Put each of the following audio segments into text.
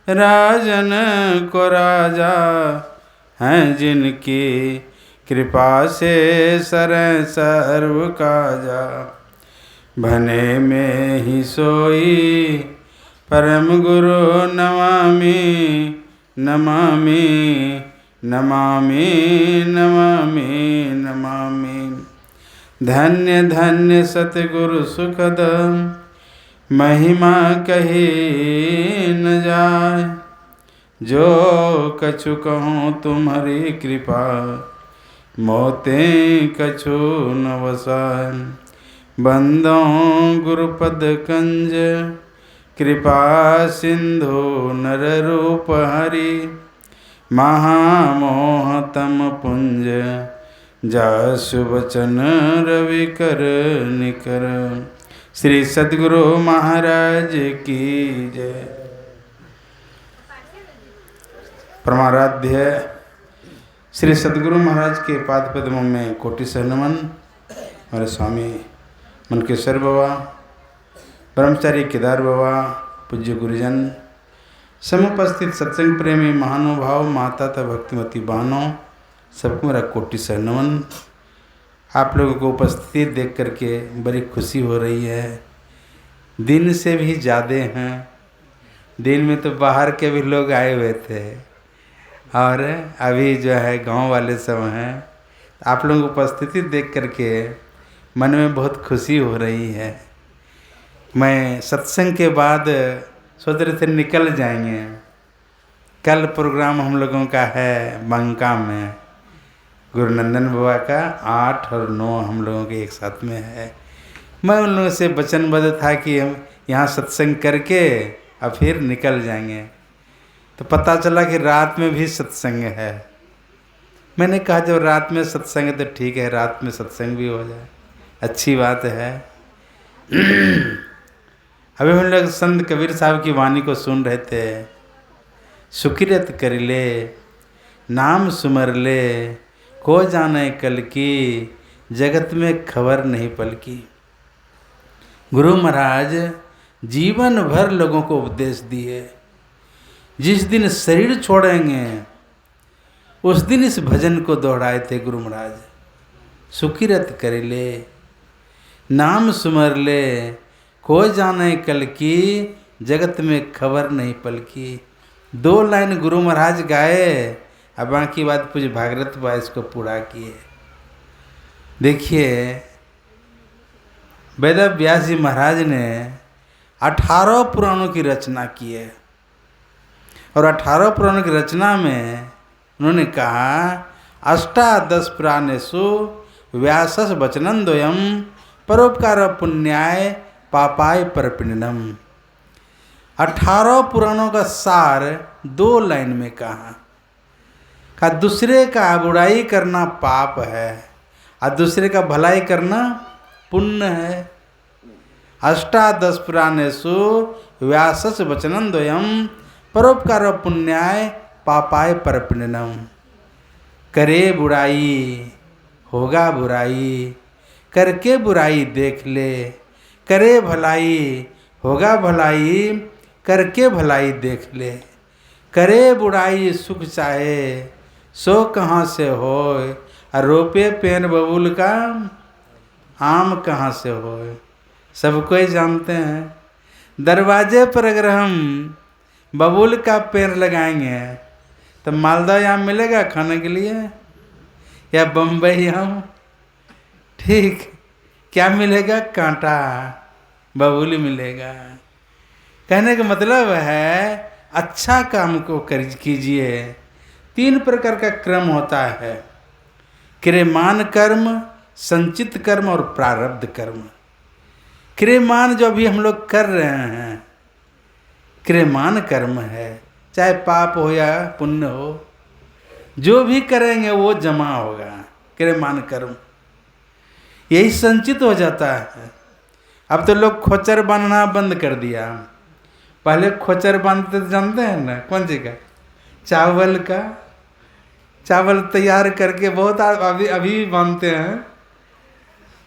राजन को राजा हैं जिनकी कृपा से सरें सर्व काजा। भने में ही सोई परम गुरु नमामि नमामि नमामि नमामि नमामि। धन्य धन्य सतगुरु सुखद महिमा कही न जाय। जो कछु कहूँ तुम्हारी कृपा मोते कछु न वसाय। बंदों गुरुपद कंज कृपा सिंधु नर रूप हरि। महामोहतम पुंज जासु वचन रवि कर निकर। श्री सद्गुरु महाराज की जय। परमाराध्य श्री सद्गुरु महाराज के पाद पद्मों में कोटि से नमन। हमारे स्वामी मनकेश्वर बाबा, ब्रह्मचारी केदार बाबा, पूज्य गुरुजन, समुपस्थित सत्संग प्रेमी महानुभाव, माता तथा भक्तिमती बहनों, सबको मेरा कोटि से नमन। आप लोगों को उपस्थिति देख करके बड़ी खुशी हो रही है। दिन से भी ज़्यादा हैं। दिन में तो बाहर के भी लोग आए हुए थे और अभी जो है गांव वाले सब हैं। आप लोगों की उपस्थिति देख करके मन में बहुत खुशी हो रही है। मैं सत्संग के बाद सोच रहे थे निकल जाएंगे। कल प्रोग्राम हम लोगों का है बंका में, गुरुनंदन बाबा का 8 और 9 हम लोगों के एक साथ में है। मैं उन लोगों से वचनबद्ध था कि हम यहाँ सत्संग करके अब फिर निकल जाएंगे। तो पता चला कि रात में भी सत्संग है। मैंने कहा जब रात में सत्संग है तो ठीक है, रात में सत्संग भी हो जाए, अच्छी बात है। अभी हम लोग संत कबीर साहब की वाणी को सुन रहे थे। सुकिरत कर ले नाम सुमर ले, को जाने कल की जगत में खबर नहीं पल की। गुरु महाराज जीवन भर लोगों को उपदेश दिए। जिस दिन शरीर छोड़ेंगे उस दिन इस भजन को दोहराए थे गुरु महाराज। सुकिरत कर ले नाम सुमर ले, को जाने कल की जगत में खबर नहीं पल की। 2 लाइन गुरु महाराज गाए, अब बाकी बात कुछ भागरत बा इसको पूरा किए। देखिए वेद व्यास जी महाराज ने 18 पुराणों की रचना की है और 18 पुराणों की रचना में उन्होंने कहा अष्टादश पुराणेषु व्यासस वचनं द्वयम् परोपकार पुण्याय पापाय परपीडनम। 18 पुराणों का सार 2 लाइन में कहा दूसरे का बुराई करना पाप है और दूसरे का भलाई करना पुण्य है। अष्टादश पुराणेषु व्यासस वचनं द्वयम् परोपकार पुण्याय पापाय परपीडनम। करे बुराई होगा बुराई, करके बुराई देख ले। करे भलाई होगा भलाई, करके भलाई देख ले। करे बुराई सुख चाहे सो कहाँ से होए, और रोपे पेन बबूल का आम कहाँ से होए। सब कोई जानते हैं दरवाजे पर अगर हम बबूल का पेड़ लगाएंगे तो मालदा आम मिलेगा खाने के लिए या बम्बई आम? ठीक, क्या मिलेगा? कांटा, बबूल मिलेगा। कहने का मतलब है अच्छा काम को कीजिए। 3 प्रकार का क्रम होता है, क्रियमान कर्म, संचित कर्म और प्रारब्ध कर्म। क्रियमान जो अभी हम लोग कर रहे हैं क्रियमान कर्म है, चाहे पाप हो या पुण्य हो, जो भी करेंगे वो जमा होगा। क्रियमान कर्म यही संचित हो जाता है। अब तो लोग खोचर बांधना बंद कर दिया। पहले खोचर बांधते जानते हैं ना, कौन सी का? चावल का। चावल तैयार करके बहुत अभी बांधते हैं,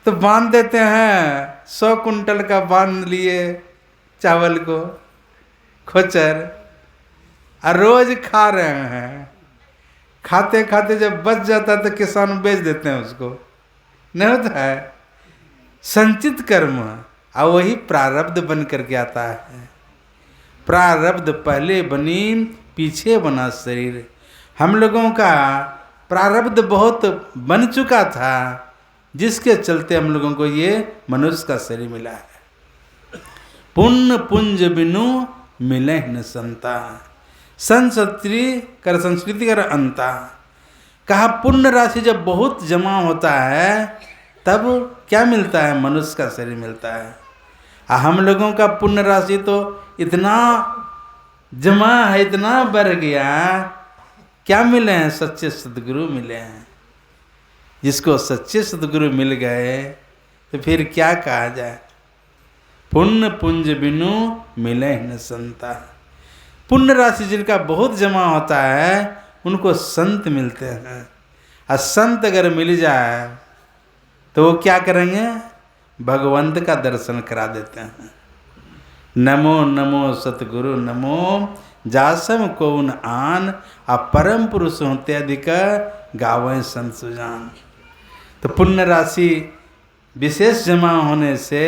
तो बांध देते हैं 100 कुंटल का बांध लिए चावल को खोचर। और रोज खा रहे हैं। खाते खाते जब बच जाता है तो किसान बेच देते हैं उसको, नहीं होता है। संचित कर्म और वही प्रारब्ध बन करके आता है। प्रारब्ध पहले बनी पीछे बना शरीर। हम लोगों का प्रारब्ध बहुत बन चुका था, जिसके चलते हम लोगों को ये मनुष्य का शरीर मिला है। पुण्य पुंज बिनु मिले न संता, संस्कृति कर अंता। कहा पुण्य राशि जब बहुत जमा होता है तब क्या मिलता है? मनुष्य का शरीर मिलता है। हम लोगों का पुण्य राशि तो इतना जमा है, इतना बढ़ गया, क्या मिले हैं? सच्चे सद्गुरु मिले हैं। जिसको सच्चे सद्गुरु मिल गए तो फिर क्या कहा जाए? पुण्य पुंज बिनु मिले न संता। पुण्य राशि जिनका बहुत जमा होता है उनको संत मिलते हैं। और संत अगर मिल जाए तो वो क्या करेंगे? भगवंत का दर्शन करा देते हैं। नमो नमो सतगुरु नमो, जासम कौन आन, आ परम पुरुष होते अधिक गावें संत सुजान। तो पुण्य राशि विशेष जमा होने से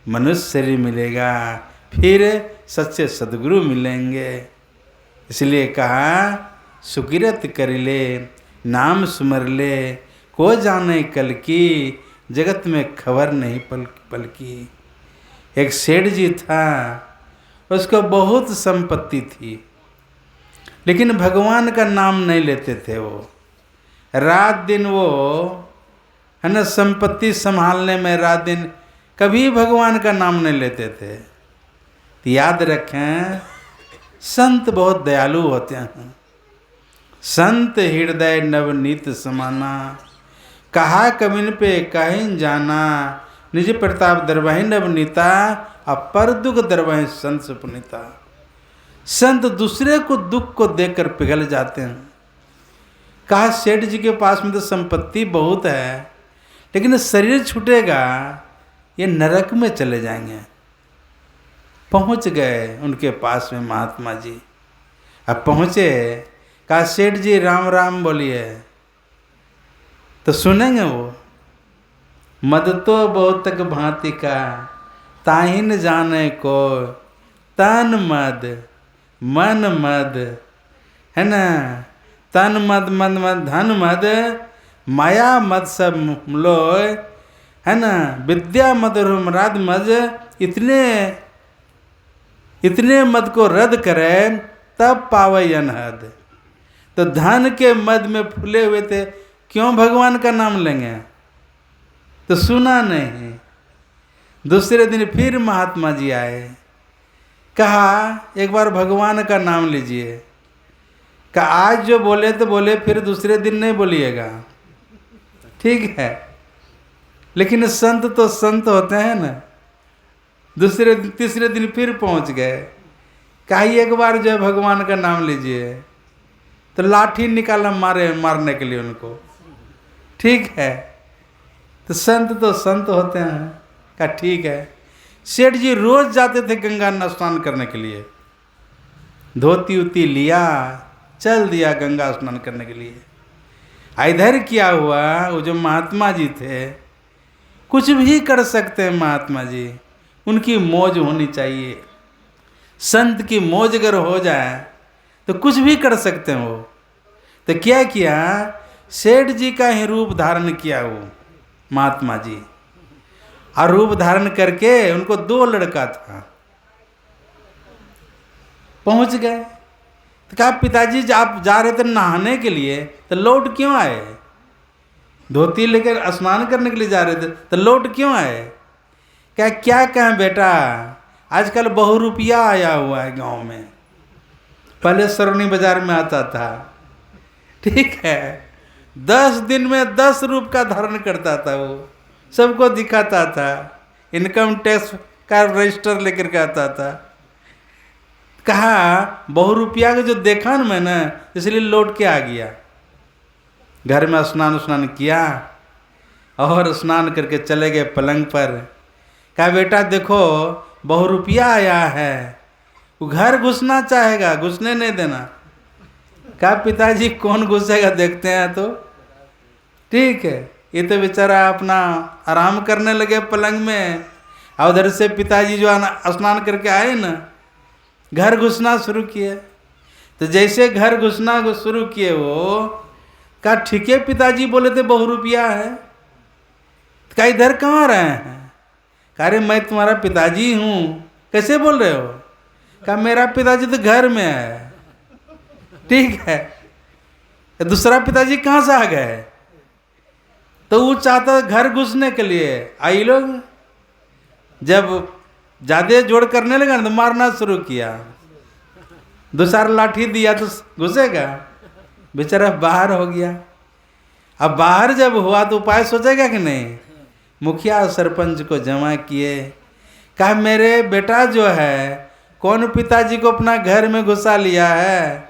मनुष्य शरीर मिलेगा, फिर सच्चे सद्गुरु मिलेंगे। इसलिए कहा सुकिरत कर ले, नाम सुमर ले, को जाने कल की, जगत में खबर नहीं पल की। एक सेठ जी था, उसको बहुत संपत्ति थी, लेकिन भगवान का नाम नहीं लेते थे। वो रात दिन वो है ना संपत्ति संभालने में रात दिन कभी भगवान का नाम नहीं लेते थे। तो याद रखें, संत बहुत दयालु होते हैं। संत हृदय नवनीत समाना, कहा कबिन पे कहीं जाना, निज प्रताप दरबाही नवनीता, अपर दुख दरबाही संत सुपुनीता। संत दूसरे को दुख को देखकर पिघल जाते हैं। कहा सेठ जी के पास में तो संपत्ति बहुत है, लेकिन शरीर छूटेगा ये नरक में चले जाएंगे। पहुंच गए उनके पास में महात्मा जी। अब पहुंचे, कहा सेठ जी राम राम बोलिए। तो सुनेंगे वो, मद तो बहुत तक भांति का, ताहिन जाने को, तन मद मन मद, है ना, तन मद मद मद धन मद, माया मद सब लोय, है ना, विद्या मद राध मद, इतने मद को रद्द करें तब पावे अनहद। तो धन के मद में फूले हुए थे, क्यों भगवान का नाम लेंगे? तो सुना नहीं। दूसरे दिन फिर महात्मा जी आए, कहा एक बार भगवान का नाम लीजिए। कहा आज जो बोले तो बोले, फिर दूसरे दिन नहीं बोलिएगा, ठीक है। लेकिन संत तो संत होते हैं ना। दूसरे तीसरे दिन फिर पहुंच गए, कहा एक बार जो है भगवान का नाम लीजिए। तो लाठी निकाला मारने के लिए उनको, ठीक है। तो संत होते हैं। कहा ठीक है। सेठ जी रोज जाते थे गंगा स्नान करने के लिए, धोती उती लिया, चल दिया गंगा स्नान करने के लिए। इधर क्या हुआ, वो जो महात्मा जी थे, कुछ भी कर सकते हैं महात्मा जी, उनकी मौज होनी चाहिए। संत की मौज अगर हो जाए तो कुछ भी कर सकते हैं वो। तो क्या किया, सेठ जी का ही रूप धारण किया वो महात्मा जी। और रूप धारण करके, उनको 2 लड़का था, पहुंच गए। तो कहा पिताजी आप जा रहे थे नहाने के लिए, तो लौट क्यों आए? धोती लेकर स्नान करने के लिए जा रहे थे, तो लौट क्यों आए? क्या कहें बेटा, आजकल बहुरूपिया आया हुआ है गांव में, पहले सरौनी बाजार में आता था, ठीक है। 10 दिन में 10 रूप का धारण करता था वो, सबको दिखाता था, इनकम टैक्स का रजिस्टर लेकर के आता था। कहा बहुरूपिया का जो देखा ना मैंने, इसलिए लौट के आ गया। घर में स्नान किया और स्नान करके चले गए पलंग पर। कहा बेटा देखो बहुरूपिया आया है, वो घर घुसना चाहेगा, घुसने नहीं देना। कहा पिताजी कौन घुसेगा देखते हैं तो। ठीक है, ये तो बेचारा अपना आराम करने लगे पलंग में, और उधर से पिताजी जो स्नान करके आए ना, घर घुसना शुरू किए। तो जैसे घर घुसना शुरू किए वो, कहा ठीक है पिताजी बोले थे ₹100 है। कहा इधर कहाँ रहे हैं? कहा अरे मैं तुम्हारा पिताजी हूँ। कैसे बोल रहे हो? कहा मेरा पिताजी तो घर में है। ठीक है, दूसरा पिताजी कहाँ से आ गए? तो वो चाहता घर घुसने के लिए। आई लोग जब ज़्यादा जोड़ करने लगा तो मारना शुरू किया। दूसरा लाठी दिया तो घुसेगा, बेचारा बाहर हो गया। अब बाहर जब हुआ तो उपाय सोचेगा कि नहीं? मुखिया सरपंच को जमा किए, कहा मेरे बेटा जो है कौन पिताजी को अपना घर में घुसा लिया है,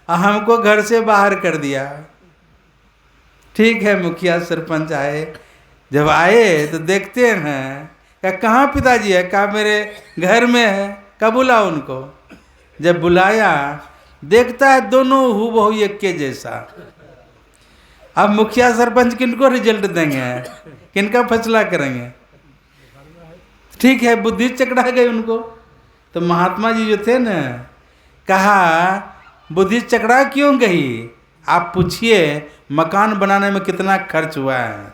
हमको घर से बाहर कर दिया। ठीक है, मुखिया सरपंच आए। जब आए तो देखते हैं, कहा कहाँ पिताजी है? कहा मेरे घर में है। कहा बुलाओ उनको। जब बुलाया देखता है दोनों हूबहू एक के जैसा। अब मुखिया सरपंच किनको रिजल्ट देंगे, किनका फैसला करेंगे? ठीक है, बुद्धि चकरा गई उनको। तो महात्मा जी जो थे ना, कहा बुद्धि चकरा क्यों गई? आप पूछिए मकान बनाने में कितना खर्च हुआ है,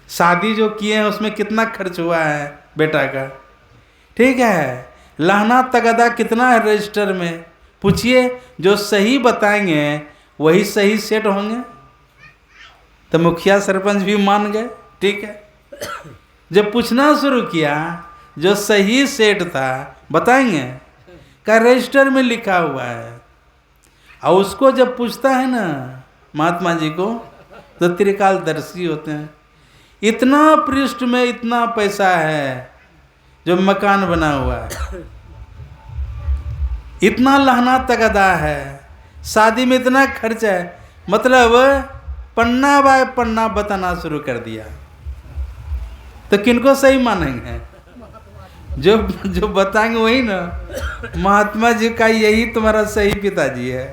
शादी जो किए हैं उसमें कितना खर्च हुआ है बेटा का। ठीक है, लहना तगदा कितना है रजिस्टर में, पूछिए। जो सही बताएंगे वही सही सेट होंगे। तो मुखिया सरपंच भी मान गए। ठीक है, जब पूछना शुरू किया जो सही सेट था बताएंगे, का रजिस्टर में लिखा हुआ है। और उसको जब पूछता है ना महात्मा जी को, तो त्रिकालदर्शी होते हैं। इतना पृष्ठ में इतना पैसा है जो मकान बना हुआ है, इतना लहना तगदा है, शादी में इतना खर्च है। मतलब पन्ना बाय पन्ना बताना शुरू कर दिया। तो किनको सही मानेंगे? जो बताएंगे वही ना। महात्मा जी का यही तुम्हारा सही पिताजी है,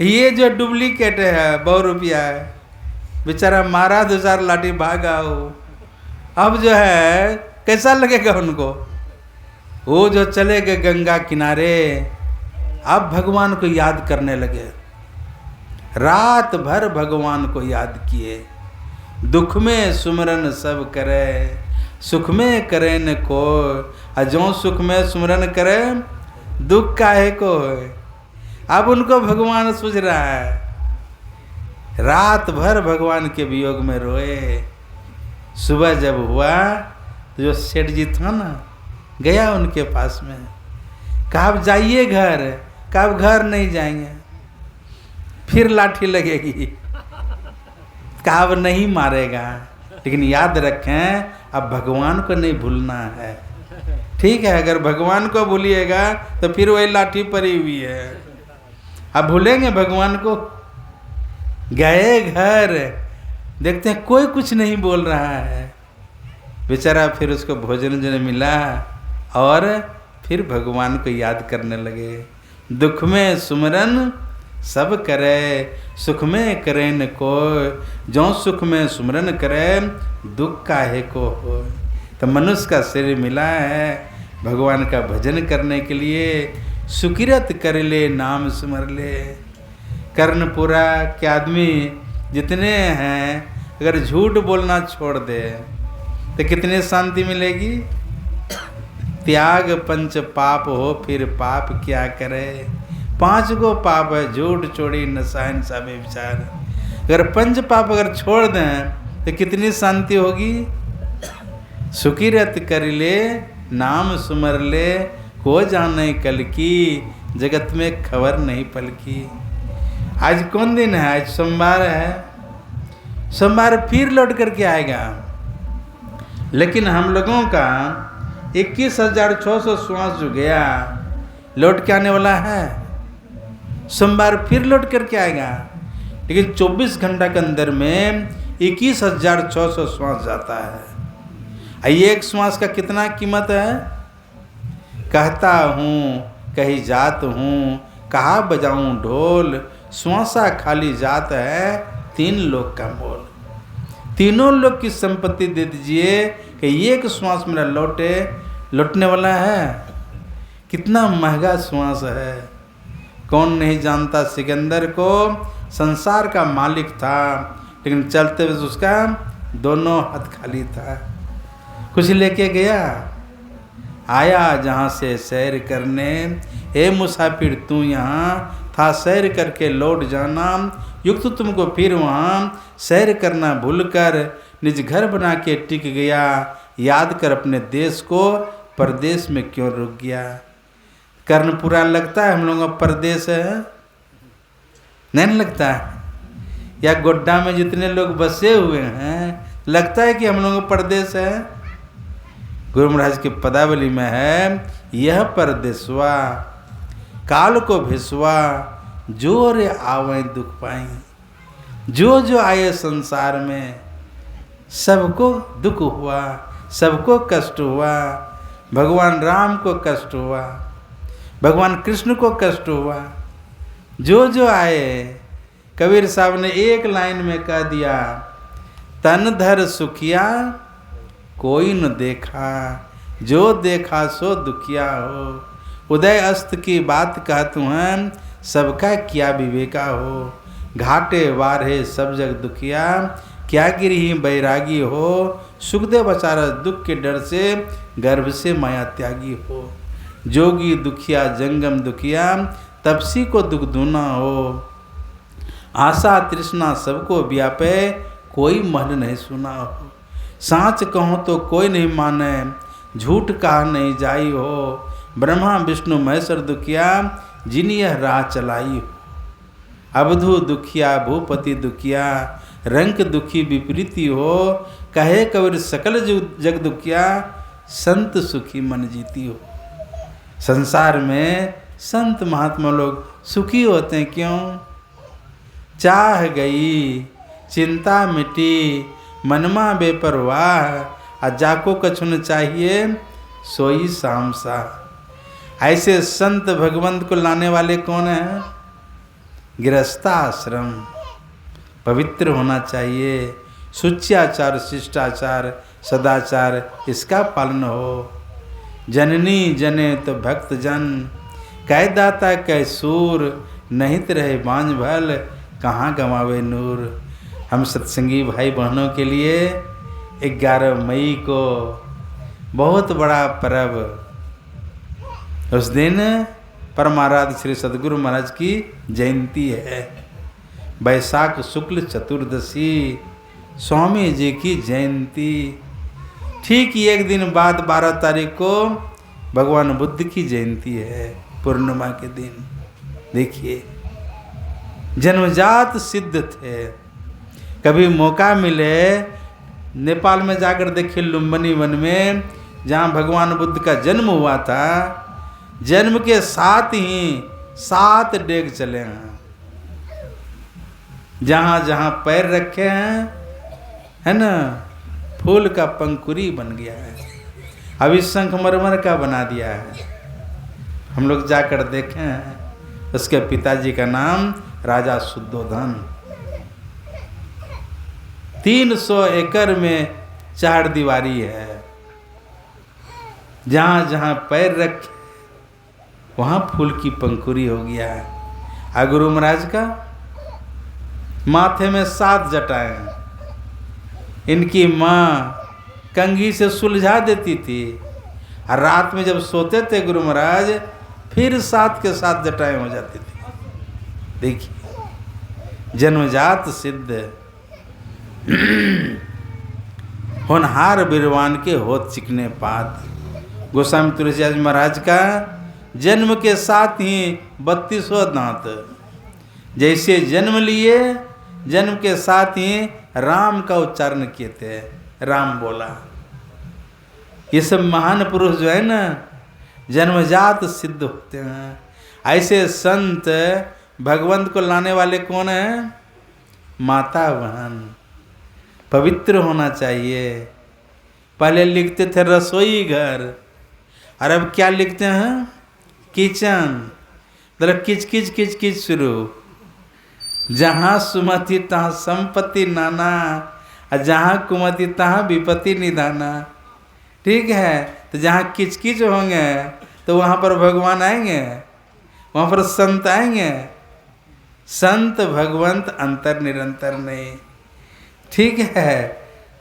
ये जो डुप्लीकेट है ₹100 है। बेचारा मारा 2-4 लाठी भागा हो। अब जो है कैसा लगेगा उनको? वो जो चले गए गंगा किनारे, अब भगवान को याद करने लगे। रात भर भगवान को याद किए। दुख में सुमरन सब करे, सुख में करे न को। जो सुख में सुमरन करे, दुख काहे को है। अब उनको भगवान सूझ रहा है। रात भर भगवान के वियोग में रोए। सुबह जब हुआ तो जो सेठ जी था ना, गया उनके पास में, कहा अब जाइए घर। कहा अब घर नहीं जाएंगे, फिर लाठी लगेगी। कहा अब नहीं मारेगा, लेकिन याद रखें अब भगवान को नहीं भूलना है। ठीक है, अगर भगवान को भूलिएगा तो फिर वही लाठी पड़ी हुई है। अब भूलेंगे भगवान को? गए घर, देखते हैं कोई कुछ नहीं बोल रहा है। बेचारा फिर उसको भोजन जो मिला और फिर भगवान को याद करने लगे। दुख में सुमरन सब करे, सुख में करे न कोई। जो सुख में सुमरन करे, दुख काहे को हो। तो मनुष्य का शरीर मिला है भगवान का भजन करने के लिए। सुकिरत कर ले, नाम सिमर ले। कर्णपुरा के आदमी जितने हैं, अगर झूठ बोलना छोड़ दे तो कितनी शांति मिलेगी? त्याग पंच पाप हो, फिर पाप क्या करे। 5 गो पाप है, झूठ चोरी नशा हिंसा व्यभिचार। अगर पंच पाप अगर छोड़ दें तो कितनी शांति होगी? सुकिरत कर ले, नाम सुमर ले। को जाने कल की, जगत में खबर नहीं पल की। आज कौन दिन है? आज सोमवार है। सोमवार फिर लौट करके आएगा। लेकिन हम लोगों का 21,600 श्वास जो गया, लौट के आने वाला है। सोमवार फिर लौट करके आएगा। लेकिन 24 घंटा के अंदर में 21,600 श्वास जाता है। ये एक श्वास का कितना कीमत है? कहता हूँ कहीं जात हूँ, कहा बजाऊं ढोल, श्वासा खाली जात है 3 लोक का मोल। तीनों लोग की संपत्ति दे दीजिए कि एक श्वास मेरा लौटने वाला है। कितना महंगा श्वास है। कौन नहीं जानता सिकंदर को, संसार का मालिक था, लेकिन चलते हुए उसका दोनों हाथ खाली था। कुछ लेके गया, आया जहाँ से सैर करने, हे मुसाफिर तू यहाँ था सैर करके लौट जाना, युक्त तुमको फिर वहाँ सैर करना भूलकर निज घर बना के टिक गया, याद कर अपने देश को परदेश में क्यों रुक गया। कर्णपुरा लगता है हम लोगों का परदेश है? नहीं लगता है? या गोड्डा में जितने लोग बसे हुए हैं लगता है कि हम लोगों का परदेश है? गुरु महाराज की पदावली में है, यह परदेशवा काल को भिसवा, जो रे आवे दुख पाई। जो जो आए संसार में सबको दुख हुआ, सबको कष्ट हुआ। भगवान राम को कष्ट हुआ, भगवान कृष्ण को कष्ट हुआ। जो जो आए, कबीर साहब ने एक लाइन में कह दिया, तन धर सुखिया कोई न देखा, जो देखा सो दुखिया हो। उदय अस्त की बात कहतु हैं, सबका क्या विवेका हो। घाटे वारे सब जग दुखिया, क्या गिरी बैरागी हो। सुखदेव बेचारा दुख के डर से गर्भ से माया त्यागी हो। जोगी दुखिया जंगम दुखिया, तपसी को दुख दूना हो। आशा तृष्णा सबको व्यापे, कोई महल नहीं सुना हो। सांच कहो तो कोई नहीं माने, झूठ कहा नहीं जाई हो। ब्रह्मा विष्णु महेश्वर दुखिया, जिन यह राह चलाई हो। अवधू दुखिया भूपति दुखिया, रंक दुखी विपरीति हो। कहे कबीर सकल जग दुखिया, संत सुखी मन जीती हो। संसार में संत महात्मा लोग सुखी होते हैं क्यों? चाह गई चिंता मिटी, मनमा बेपरवाह, जाको कछुन चाहिए सोई शाम सा। ऐसे संत भगवंत को लाने वाले कौन हैं? गृहस्थाश्रम पवित्र होना चाहिए। शुच्याचार शिष्टाचार सदाचार इसका पालन हो। जननी जने तो भक्त जन, कै दाता कै सूर, नहीं रहे बांझ भल, कहाँ गंवावे नूर। हम सत्संगी भाई बहनों के लिए 11 मई को बहुत बड़ा पर्व, उस दिन परमाराध्य श्री सद्गुरु महाराज की जयंती है। वैशाख शुक्ल चतुर्दशी स्वामी जी की जयंती। ठीक एक दिन बाद 12 तारीख को भगवान बुद्ध की जयंती है, पूर्णिमा के दिन। देखिए जन्मजात सिद्ध थे। कभी मौका मिले नेपाल में जाकर देखिए, लुम्बिनी वन में जहाँ भगवान बुद्ध का जन्म हुआ था, जन्म के साथ ही 7 डेग चले हैं। जहाँ जहाँ पैर रखे हैं, है ना, फूल का पंखुरी बन गया है। अभी संगमरमर का बना दिया है। हम लोग जाकर देखे हैं। उसके पिताजी का नाम राजा शुद्धोधन। 300 एकड़ में 4 दीवारी है। जहाँ जहाँ पैर रखे वहाँ फूल की पंखुरी हो गया है। गुरु महाराज का माथे में 7 जटाएं हैं। इनकी माँ कंघी से सुलझा देती थी, और रात में जब सोते थे गुरु महाराज, फिर 7 के 7 जटाएं हो जाती थी। देखिए जन्मजात सिद्ध। होनहार बिरवान के होत चिकने पात। गोस्वामी तुलसीदास महाराज का जन्म के साथ ही 32 दांत। जैसे जन्म लिए, जन्म के साथ ही राम का उच्चारण किए थे, राम बोला। ये सब महान पुरुष जो है ना, जन्मजात सिद्ध होते हैं। ऐसे संत भगवंत को लाने वाले कौन हैं? माता बहन। पवित्र होना चाहिए। पहले लिखते थे रसोई घर, और अब क्या लिखते हैं? किचन। मतलब किच किच किच किच शुरू। जहाँ सुमति तहाँ संपत्ति नाना, और जहाँ कुमति तहाँ विपत्ति निधाना। ठीक है, तो जहाँ किच किच होंगे तो वहाँ पर भगवान आएंगे, वहाँ पर संत आएंगे। संत भगवंत अंतर निरंतर नहीं। ठीक है,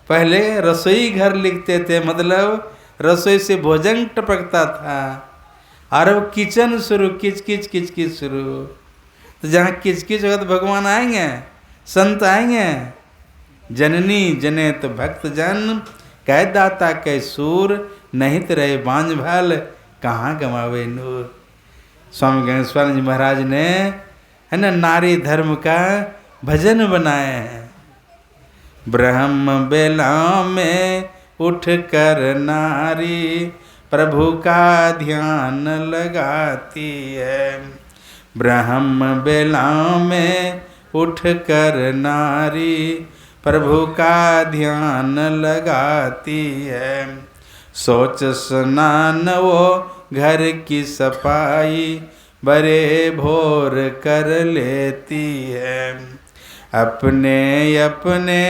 पहले रसोई घर लिखते थे, मतलब रसोई से भोजन टपकता था, और अब किचन शुरू, किच किच किच किच शुरू। तो जहाँ किच किच होगा तो भगवान आएंगे, संत आएंगे। जननी जने तो भक्त जन, कह दाता कह सूर, नहीं तो रहे बांझ भाल, कहाँ गंवावे नूर। स्वामी गणेश्वर जी महाराज ने, है ना, नारी धर्म का भजन बनाए हैं। ब्रह्म बेला में उठ कर नारी, प्रभु का ध्यान लगाती है। ब्रह्म बेला में उठ कर नारी, प्रभु का ध्यान लगाती है। सोच स्नान वो घर की सफाई, बड़े भोर कर लेती है। अपने अपने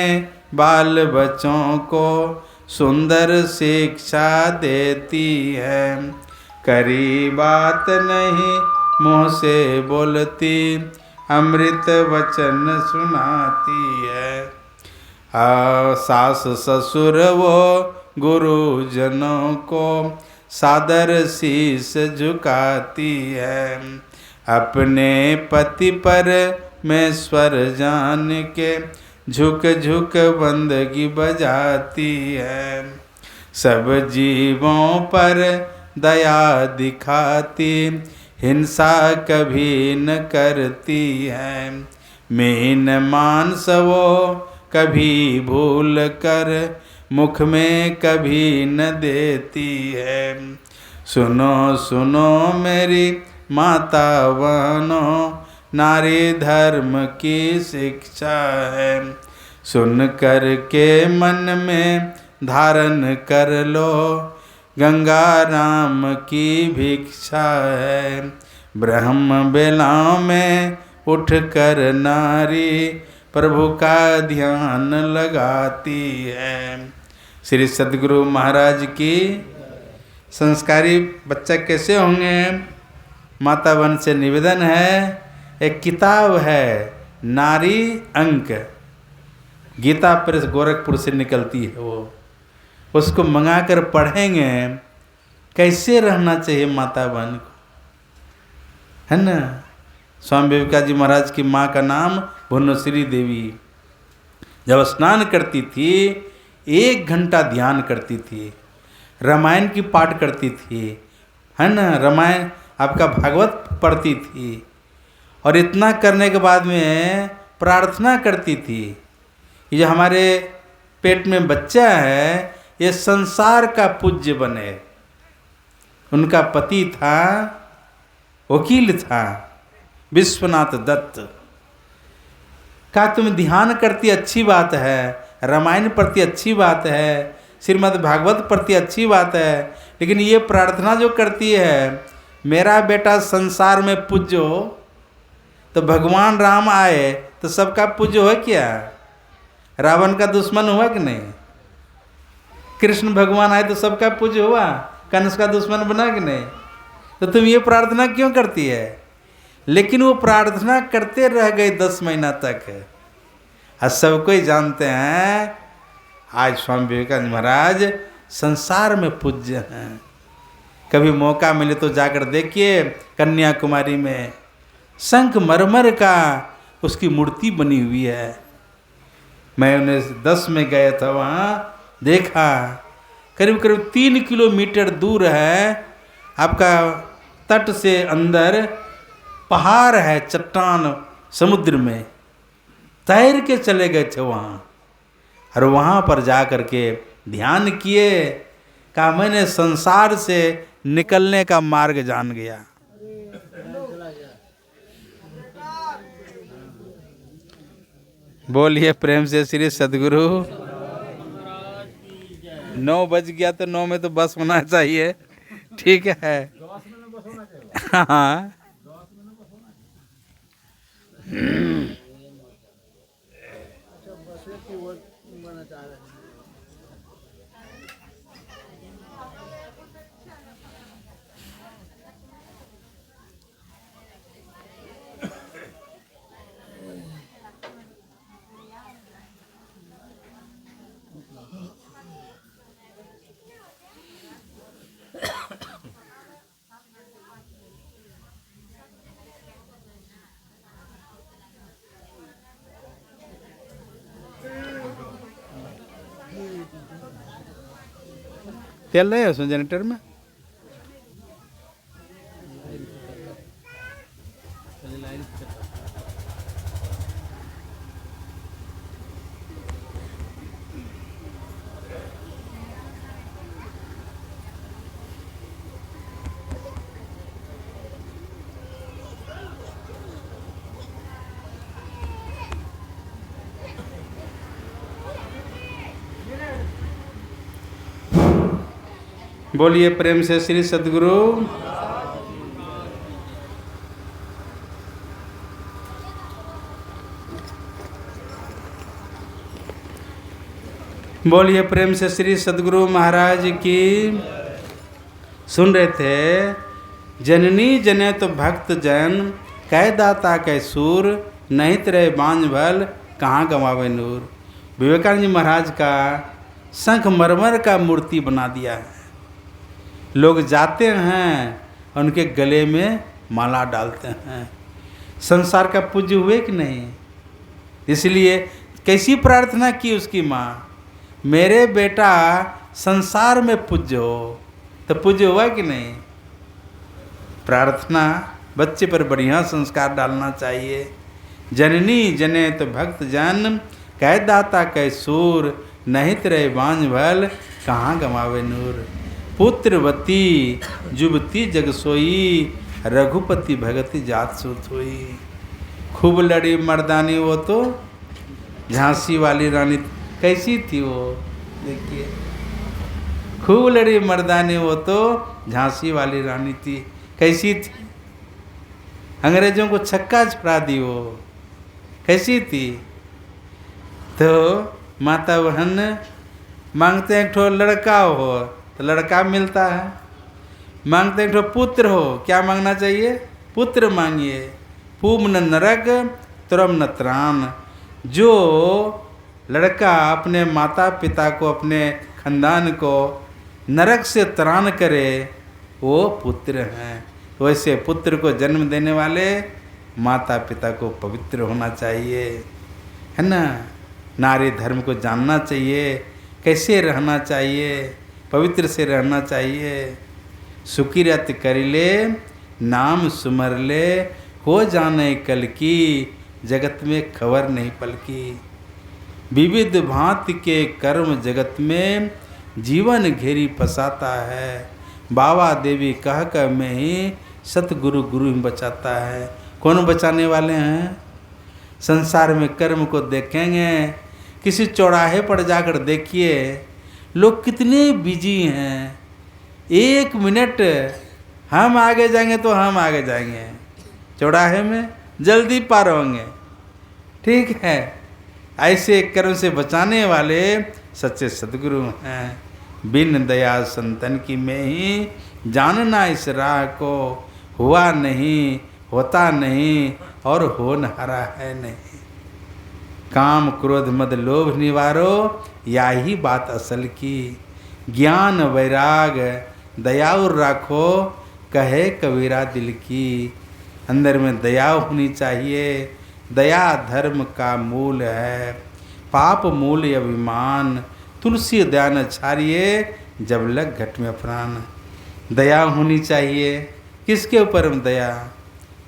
बाल बच्चों को सुंदर शिक्षा देती है। करी बात नहीं मुँह से बोलती, अमृत वचन सुनाती है। सास ससुर वो गुरुजनों को सादर शीश झुकाती है। अपने पति पर में स्वर जान के झुक झुक बंदगी बजाती है। सब जीवों पर दया दिखाती, हिंसा कभी न करती है। मीन मांस वो कभी भूल कर मुख में कभी न देती है। सुनो सुनो मेरी माता बहनों, नारी धर्म की शिक्षा है। सुन कर के मन में धारण कर लो, गंगा राम की भिक्षा है। ब्रह्म बेला में उठ कर नारी, प्रभु का ध्यान लगाती है। श्री सद्गुरु महाराज की। संस्कारी बच्चा कैसे होंगे? माता बहन से निवेदन है, एक किताब है नारी अंक, गीता प्रेस गोरखपुर से निकलती है, वो उसको मंगा कर पढ़ेंगे कैसे रहना चाहिए माता बहन को, है ना। स्वामी विवेकानंद जी महाराज की माँ का नाम भुवनेश्वरी देवी। जब स्नान करती थी 1 घंटा ध्यान करती थी, रामायण की पाठ करती थी, है ना, रामायण आपका भागवत पढ़ती थी, और इतना करने के बाद में प्रार्थना करती थी कि जो हमारे पेट में बच्चा है ये संसार का पूज्य बने। उनका पति था, वकील था, विश्वनाथ दत्त। कहा तुम ध्यान करती अच्छी बात है, रामायण प्रति अच्छी बात है, श्रीमद् भागवत प्रति अच्छी बात है, लेकिन ये प्रार्थना जो करती है मेरा बेटा संसार में पूज्य हो, तो भगवान राम आए तो सबका पूज्य हो क्या? रावण का दुश्मन हुआ कि नहीं? कृष्ण भगवान आए तो सबका पूज्य हुआ? कंस का दुश्मन बना कि नहीं? तो तुम ये प्रार्थना क्यों करती है? लेकिन वो प्रार्थना करते रह गए 10 महीना तक। और सब कोई जानते हैं आज स्वामी विवेकानंद महाराज संसार में पूज्य हैं। कभी मौका मिले तो जाकर देखिए, कन्याकुमारी में संगमरमर का उसकी मूर्ति बनी हुई है। मैं 1910 में गया था, वहाँ देखा, करीब करीब 3 किलोमीटर दूर है, आपका तट से अंदर पहाड़ है, चट्टान समुद्र में, तैर के चले गए थे वहाँ, और वहाँ पर जा कर के ध्यान किए। कहा मैंने संसार से निकलने का मार्ग जान गया। बोलिए प्रेम से श्री सद्गुरु। 9 बज गया तो 9 में तो बस होना चाहिए। ठीक है। हाँ चल रहे हैं उसमें जनरेटर में। बोलिए प्रेम से श्री सद्गुरु। बोलिए प्रेम से श्री सद्गुरु महाराज की। सुन रहे थे, जननी जने तो भक्त जन, कै दाता कै सूर, नहीं तरह बांझ भल, कहाँ गंवावे नूर। विवेकानंद जी महाराज का संगमरमर का मूर्ति बना दिया है। लोग जाते हैं, उनके गले में माला डालते हैं। संसार का पूज्य हुए कि नहीं? इसलिए कैसी प्रार्थना की उसकी माँ, मेरे बेटा संसार में पूज्य हो। तो पूज्य हुआ कि नहीं? प्रार्थना बच्चे पर बढ़िया संस्कार डालना चाहिए। जननी जने तो भक्त जन, कै दाता कै सूर, नहीं तरह बांझ भल, कहाँ गंवावे नूर। पुत्रवती जुबती जग सोई, रघुपति भगति जात सुत हुई। खूब लड़ी मर्दानी वो तो झांसी वाली रानी। कैसी थी वो? देखिए, खूब लड़ी मर्दानी वो तो झांसी वाली रानी थी। कैसी थी? अंग्रेजों को छक्का छुड़ा दी वो। कैसी थी? तो माता बहन मांगते हैं, एक ठो लड़का हो तो लड़का मिलता है। मांगते हैं एक ठो पुत्र हो, क्या मांगना चाहिए? पुत्र मांगिए। पूम न नरक तुरम न त्राण। जो लड़का अपने माता पिता को, अपने खानदान को नरक से त्राण करे, वो पुत्र हैं। वैसे पुत्र को जन्म देने वाले माता पिता को पवित्र होना चाहिए, है ना। नारी धर्म को जानना चाहिए, कैसे रहना चाहिए, पवित्र से रहना चाहिए। सुकिरत कर ले, नाम सुमर ले, हो जाने कल की, जगत में खबर नहीं पलकी। विविध भांति के कर्म जगत में, जीवन घेरी फसाता है। बाबा देवी कह कर में ही, सतगुरु गुरु ही बचाता है। कौन बचाने वाले हैं? संसार में कर्म को देखेंगे, किसी चौराहे पर जाकर देखिए, लोग कितने बिजी हैं। 1 मिनट हम आगे जाएंगे तो हम आगे जाएंगे, चौराहे में जल्दी पार होंगे। ठीक है, ऐसे कर्म से बचाने वाले सच्चे सद्गुरु हैं। बिन दया संतन की में ही, जानना इस राह को, हुआ नहीं, होता नहीं, और होनहारा है नहीं। काम क्रोध मद लोभ निवारो, या ही बात असल की। ज्ञान वैराग दयाउर राखो, कहे कबीरा दिल की। अंदर में दया होनी चाहिए। दया धर्म का मूल है। पाप मूल अभिमान, तुलसी दया न छाड़िए, जब लग घट में प्राण। दया होनी चाहिए। किसके ऊपर में दया?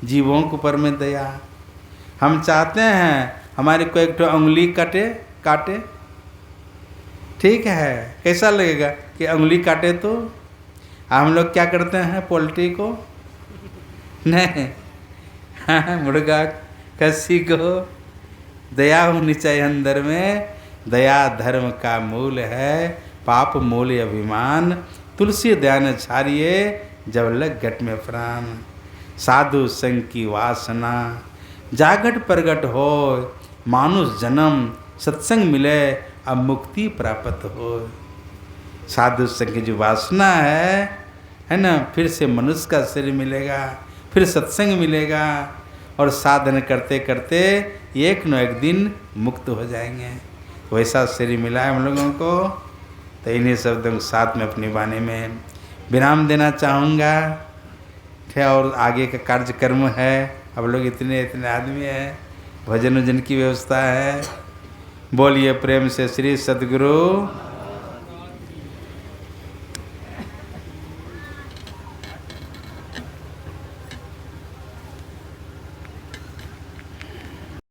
जीवों के ऊपर में दया। हम चाहते हैं हमारी कोई एक उंगली काटे, ठीक है, कैसा लगेगा कि उंगली काटे? तो हम लोग क्या करते हैं? पोल्ट्री को नहीं, हाँ, मुर्गा खस्सी को। दया होनी चाहिए अंदर में। दया धर्म का मूल है। पाप मूल अभिमान, तुलसी ध्यान छारिए जब लग घट में प्राण। साधु संग की वासना जागट प्रगट हो, मानुष जन्म सत्संग मिले अब मुक्ति प्राप्त हो। साधु संग की जो वासना है ना, फिर से मनुष्य का शरीर मिलेगा, फिर सत्संग मिलेगा और साधन करते करते एक न एक दिन मुक्त हो जाएंगे। वैसा शरीर मिला है हम लोगों को। तो इन्हीं शब्दों के साथ में अपनी वाणी में विराम देना चाहूँगा। और आगे का कार्यक्रम है, अब लोग इतने आदमी हैं, भजन वजन की व्यवस्था है। बोलिए प्रेम से श्री सद्गुरु